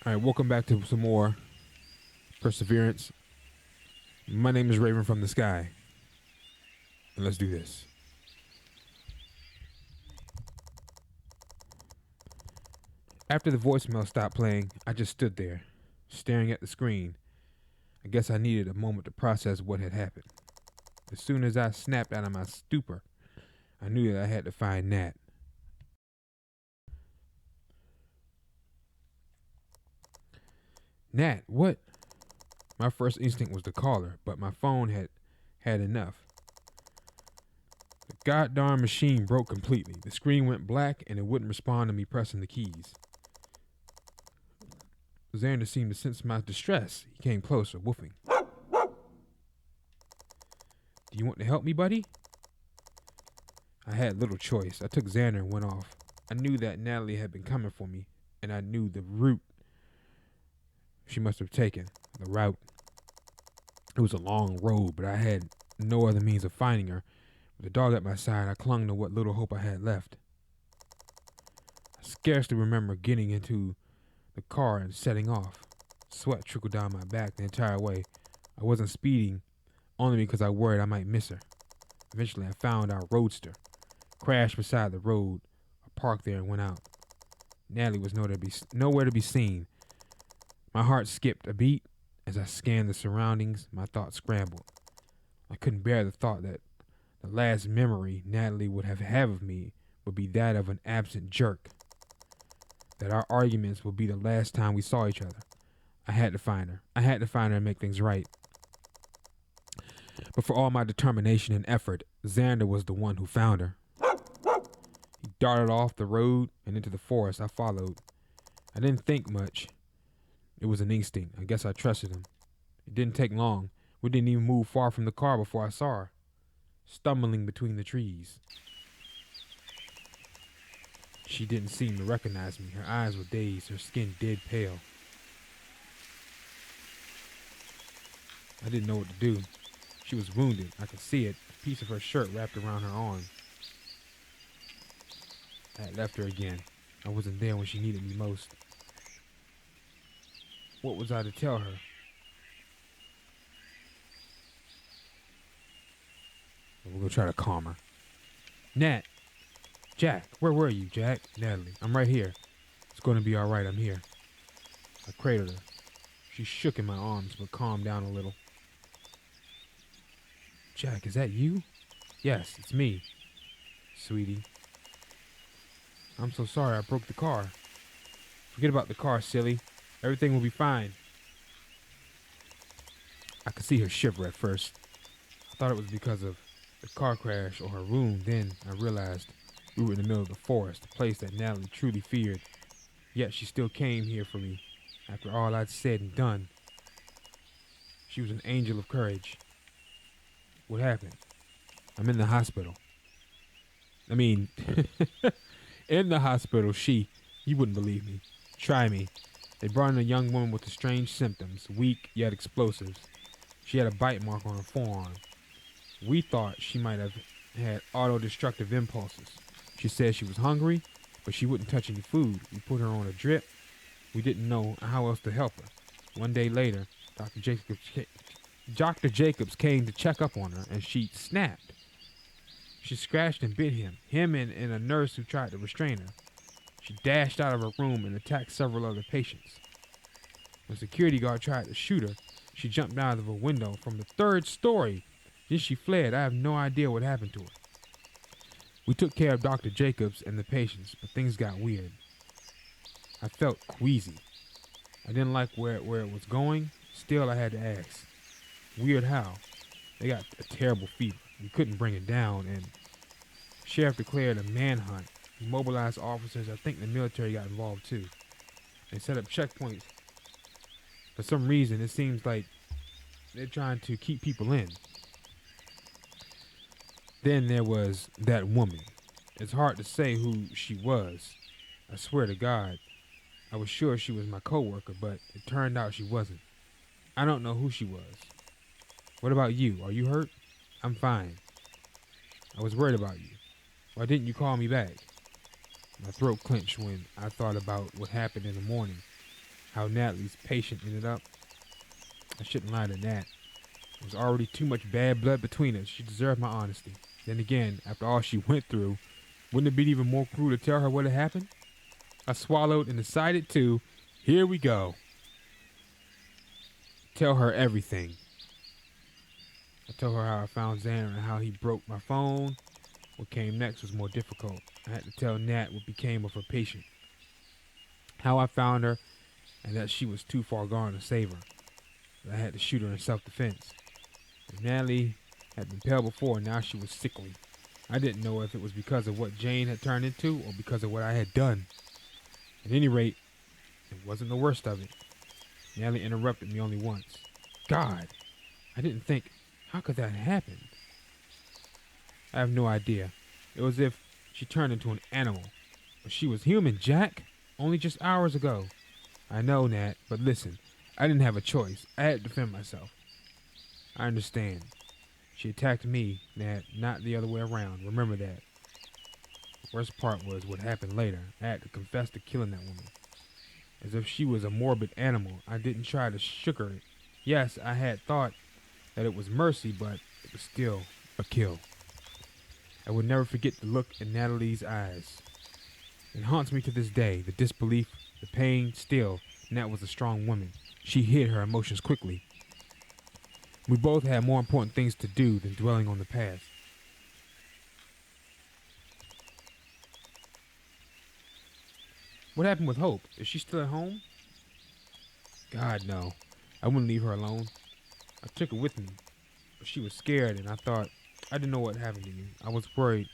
All right, welcome back to some more Perseverance. My name is Raven from the Sky, and let's do this. After the voicemail stopped playing, I just stood there, staring at the screen. I guess I needed a moment to process what had happened. As soon as I snapped out of my stupor, I knew that I had to find Nat. Nat, what? My first instinct was to call her, but my phone had had enough. The goddamn machine broke completely. The screen went black and it wouldn't respond to me pressing the keys. Xander seemed to sense my distress. He came closer, woofing. Do you want to help me, buddy? I had little choice. I took Xander and went off. I knew that Natalie had been coming for me, and I knew the route she must have taken. The route. It was a long road, but I had no other means of finding her. With the dog at my side, I clung to what little hope I had left. I scarcely remember getting into the car and setting off. Sweat trickled down my back the entire way. I wasn't speeding, only because I worried I might miss her. Eventually, I found our roadster, crashed beside the road. I parked there and went out. Natalie was nowhere to be seen. My heart skipped a beat as I scanned the surroundings. My thoughts scrambled. I couldn't bear the thought that the last memory Natalie would have of me would be that of an absent jerk. That our arguments would be the last time we saw each other. I had to find her. I had to find her and make things right. But for all my determination and effort, Xander was the one who found her. He darted off the road and into the forest. I followed. I didn't think much. It was an instinct. I guess I trusted him. It didn't take long. We didn't even move far from the car before I saw her, stumbling between the trees. She didn't seem to recognize me. Her eyes were dazed, her skin dead pale. I didn't know what to do. She was wounded. I could see it. A piece of her shirt wrapped around her arm. I had left her again. I wasn't there when she needed me most. What was I to tell her? We're gonna try to calm her. Nat! Jack! Where were you, Jack? Natalie, I'm right here. It's gonna be alright, I'm here. I cradled her. She shook in my arms, but calmed down a little. Jack, is that you? Yes, it's me. Sweetie. I'm so sorry I broke the car. Forget about the car, silly. Everything will be fine. I could see her shiver at first. I thought it was because of the car crash or her wound. Then I realized we were in the middle of the forest, a place that Natalie truly feared. Yet she still came here for me after all I'd said and done. She was an angel of courage. What happened? I'm in the hospital. I mean, in the hospital, you wouldn't believe me. Try me. They brought in a young woman with strange symptoms, weak yet explosive. She had a bite mark on her forearm. We thought she might have had auto-destructive impulses. She said she was hungry, but she wouldn't touch any food. We put her on a drip. We didn't know how else to help her. One day later, Dr. Jacobs came to check up on her, and she snapped. She scratched and bit him and a nurse who tried to restrain her. She dashed out of her room and attacked several other patients. When a security guard tried to shoot her, she jumped out of a window from the third story. Then she fled. I have no idea what happened to her. We took care of Dr. Jacobs and the patients, but things got weird. I felt queasy. I didn't like where it was going. Still, I had to ask. Weird how? They got a terrible fever. We couldn't bring it down, and sheriff declared a manhunt. He mobilized officers. I think the military got involved too. They set up checkpoints. For some reason, it seems like they're trying to keep people in. Then there was that woman. It's hard to say who she was. I swear to God, I was sure she was my coworker, but it turned out she wasn't. I don't know who she was. What about you? Are you hurt? I'm fine. I was worried about you. Why didn't you call me back? My throat clenched when I thought about what happened in the morning. how Natalie's patient ended up. I shouldn't lie to Nat. There was already too much bad blood between us. She deserved my honesty. Then again, after all she went through, wouldn't it be even more cruel to tell her what had happened? I swallowed and decided to, here we go, tell her everything. I told her how I found Xander and how he broke my phone. What came next was more difficult. I had to tell Nat what became of her patient, how I found her, and that she was too far gone to save her. That I had to shoot her in self-defense. And Natalie had been pale before, and now she was sickly. I didn't know if it was because of what Jane had turned into or because of what I had done. At any rate, it wasn't the worst of it. Natalie interrupted me only once. God, I didn't think, how could that happen? I have no idea. It was as if she turned into an animal. But she was human, Jack. Only just hours ago. I know, Nat, but listen, I didn't have a choice. I had to defend myself. I understand. She attacked me, Nat, not the other way around. Remember that. The worst part was what happened later. I had to confess to killing that woman. As if she was a morbid animal. I didn't try to sugar it. Yes, I had thought that it was mercy, but it was still a kill. I would never forget the look in Natalie's eyes. It haunts me to this day, the disbelief, the pain. Still, Nat was a strong woman. She hid her emotions quickly. We both had more important things to do than dwelling on the past. What happened with Hope? Is she still at home? God, no. I wouldn't leave her alone. I took her with me. But she was scared, and I thought, I didn't know what happened to you. I was worried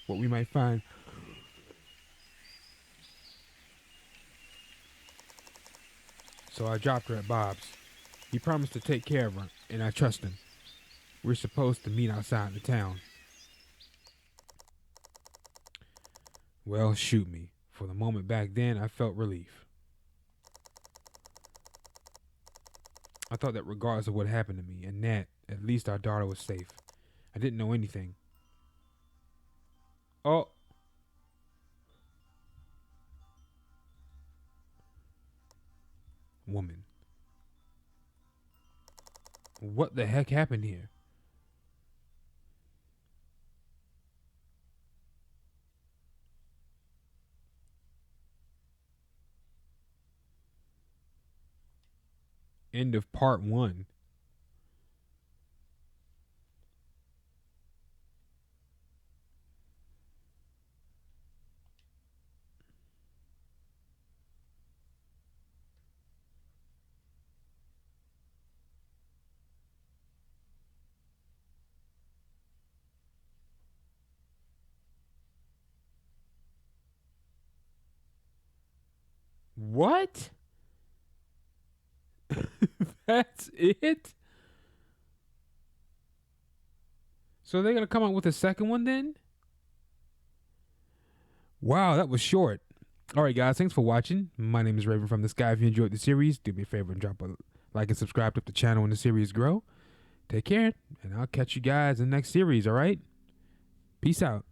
what we might find. So I dropped her at Bob's. He promised to take care of her, and I trust him. We're supposed to meet outside the town. Well, shoot me. For the moment back then, I felt relief. I thought that regardless of what happened to me and Nat, at least our daughter was safe. I didn't know anything. Oh. Woman. What the heck happened here? End of part 1. What? That's it? So they're going to come out with a second one then? Wow, that was short. All right, guys, thanks for watching. My name is Raven from the Sky. If you enjoyed the series, do me a favor and drop a like and subscribe to help the channel and the series grow. Take care, and I'll catch you guys in the next series, all right? Peace out.